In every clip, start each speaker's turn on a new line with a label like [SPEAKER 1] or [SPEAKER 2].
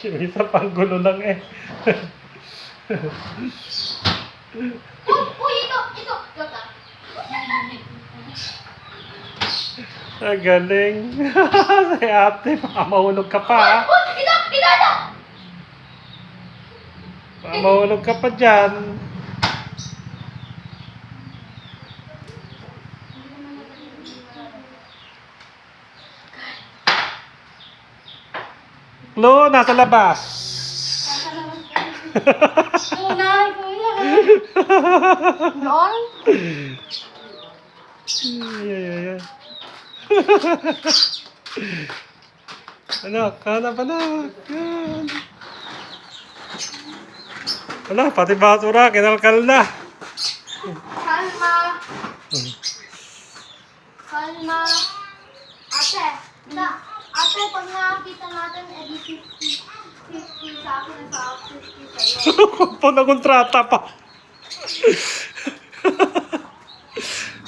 [SPEAKER 1] Yung isa pang gulo lang eh.
[SPEAKER 2] Uy, ito. Look ah.
[SPEAKER 1] Ah, galing. Si ate, baka mahulog ka pa ha.
[SPEAKER 2] Ito.
[SPEAKER 1] Baka mahulog ka pa dyan. Klo, nasa labas.
[SPEAKER 2] Tunay, kuya. Lol.
[SPEAKER 1] Yeah. Anak, hanap. Yan. Ala, pati basura, kinalkal na.
[SPEAKER 2] Kalma. Ate, pag nakakita natin, edi 50 sa akin at sa 50 sa'yo.
[SPEAKER 1] Nagontrata pa.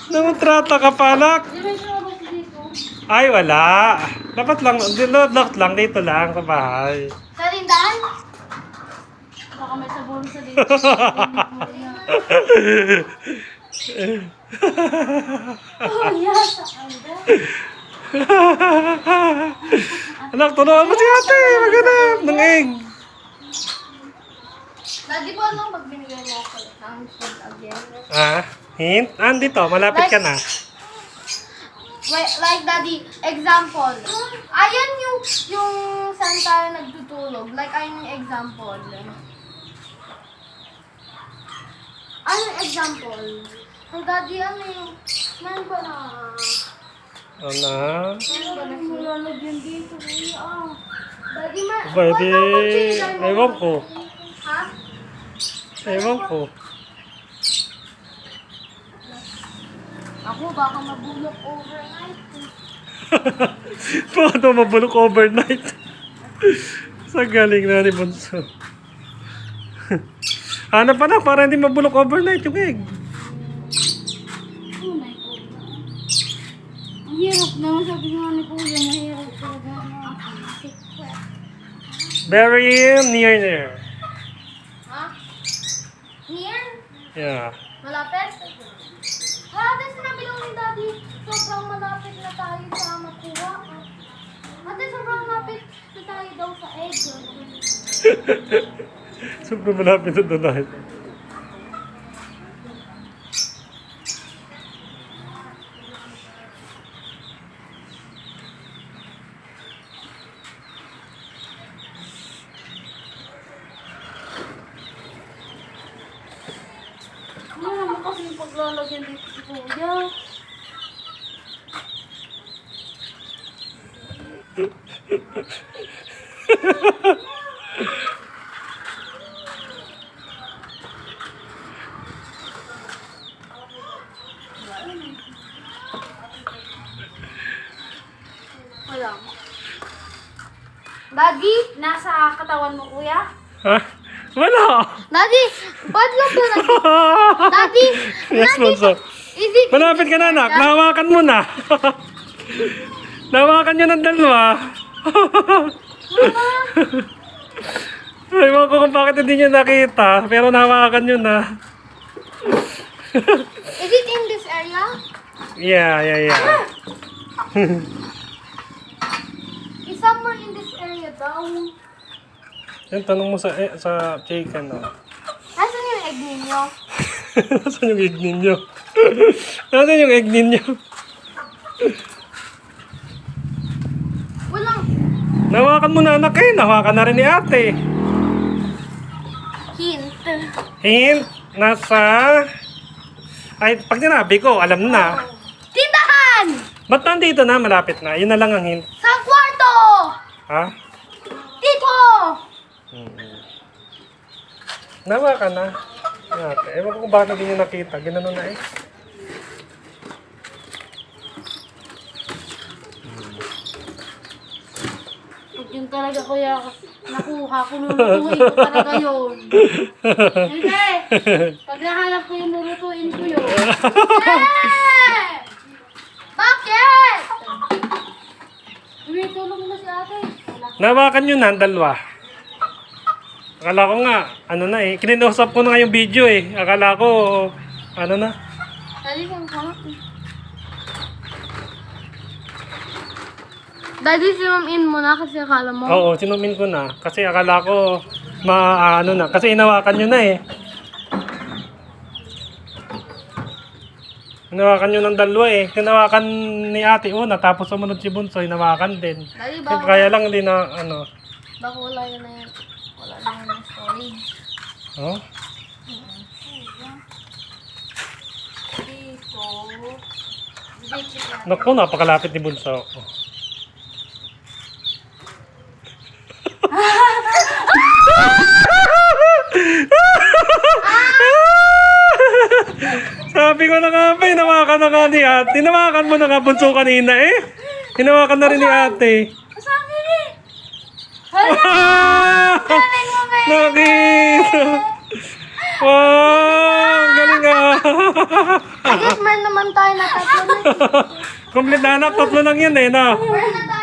[SPEAKER 1] Nagontrata ka pa, anak.
[SPEAKER 2] Di ba siya ba dito?
[SPEAKER 1] Ay, wala. Dapat lang dito lang sa bahay.
[SPEAKER 2] Sa tindahan? Baka may sabon sa dito. Oh, yes.
[SPEAKER 1] Anak, tunuan mo si ate. Maghanap ng egg.
[SPEAKER 2] Daddy po lang pag binigay mo ako ng food again.
[SPEAKER 1] Ah, hint? Andito, malapit ka na.
[SPEAKER 2] Wait, like daddy, example. Ayan yung saan tayo nagtutulog. Like, ayan yung example. Ano yung example? So, daddy, ano yung... Man ba na?
[SPEAKER 1] Ano?
[SPEAKER 2] Man ba na malalagyan dito? Ah. Daddy,
[SPEAKER 1] Pwede, ewan ko.
[SPEAKER 2] Ha?
[SPEAKER 1] Ewan ko.
[SPEAKER 2] Ako, baka mabulok overnight.
[SPEAKER 1] Paano mabulok overnight? Sa galing na ni Bunso. Hanap pa na para hindi mabulok overnight yung egg.
[SPEAKER 2] Oh my God. Ang hirap naman, sabi nga ni Kuya, mahirap talaga na secret.
[SPEAKER 1] Very near.
[SPEAKER 2] Ha? Near?
[SPEAKER 1] Yeah.
[SPEAKER 2] Malapit? Ate, sinabi lang ni Daddy, sobrang malapit na tayo sa makuha. Ate, sobrang malapit na tayo daw sa egg.
[SPEAKER 1] Sobrang malapit na doon lahat.
[SPEAKER 2] Ano naman kasi yung paglalagyan dito si Kuya? Wala. Daddy, nasa katawan mo, Kuya?
[SPEAKER 1] Ha? Wala!
[SPEAKER 2] Daddy, ba't lang ba na? Daddy,
[SPEAKER 1] Yes, Bunso.
[SPEAKER 2] is it...
[SPEAKER 1] Malapit ka na, anak. Nahawakan mo na. Nahawakan nyo ng dalawa. Ewan ko kung bakit hindi nyo nakita. Pero nahawakan nyo na.
[SPEAKER 2] Is it in this area?
[SPEAKER 1] Yeah.
[SPEAKER 2] Is somewhere in this area daw.
[SPEAKER 1] Yan, tanong mo sa chicken. Oh.
[SPEAKER 2] Nasaan yung egg ninyo?
[SPEAKER 1] Nasaan yung egg ninyo? Nasaan yung egg ninyo?
[SPEAKER 2] Walang
[SPEAKER 1] Nahawakan mo na, anak eh. Nahawakan na rin ni ate.
[SPEAKER 2] hint.
[SPEAKER 1] Hint, nasa... Ay, pag sinabi ko, alam na.
[SPEAKER 2] Tindahan!
[SPEAKER 1] Ba't nandito na? Malapit na. Yun na lang ang hint.
[SPEAKER 2] Sa kwarto!
[SPEAKER 1] Ha?
[SPEAKER 2] Dito!
[SPEAKER 1] Nahawakan na. Ate, ewan ko kung bakit hindi nyo nakita. Ginano na eh.
[SPEAKER 2] Pag yun talaga kuya, nakuha ko, lulutuin ko talaga yun. Hindi! Pag nahanap ko yung lulutuin ko yun. Eh! Bakit? Uy, tulong na si ate. Wala.
[SPEAKER 1] Nahawakan nyo na ang dalawa. Akala ko nga, ano na eh. Kinausap ko na nga yung video eh. Akala ko, ano na.
[SPEAKER 2] Daddy, kung ka. Daddy, sinumin mo na kasi akala mo.
[SPEAKER 1] Oo, sinumin ko na. Kasi akala ko, ano na. Kasi inawakan nyo na eh. Hinawakan nyo ng dalawa eh. Hinawakan ni ate una, tapos sumunod si Bunso, hinawakan din.
[SPEAKER 2] Daddy,
[SPEAKER 1] Kaya lang hindi na, ano.
[SPEAKER 2] baka wala yun na yun. Wala na yun yung storage.
[SPEAKER 1] Oh?
[SPEAKER 2] Dito. Dito na.
[SPEAKER 1] Naku, napakalapit ni Bunso. Sabi ko na nga ba, hinawakan na nga ni ate. Hinawakan mo na nga Bunso kanina eh. Hinawakan na rin ni ate.
[SPEAKER 2] Sabi ni!
[SPEAKER 1] Nakita! Wow! Galing ah!
[SPEAKER 2] I guess meron naman tayo na tatlo na.
[SPEAKER 1] Complete na anak, tatlo lang yan eh, na.
[SPEAKER 2] Meron na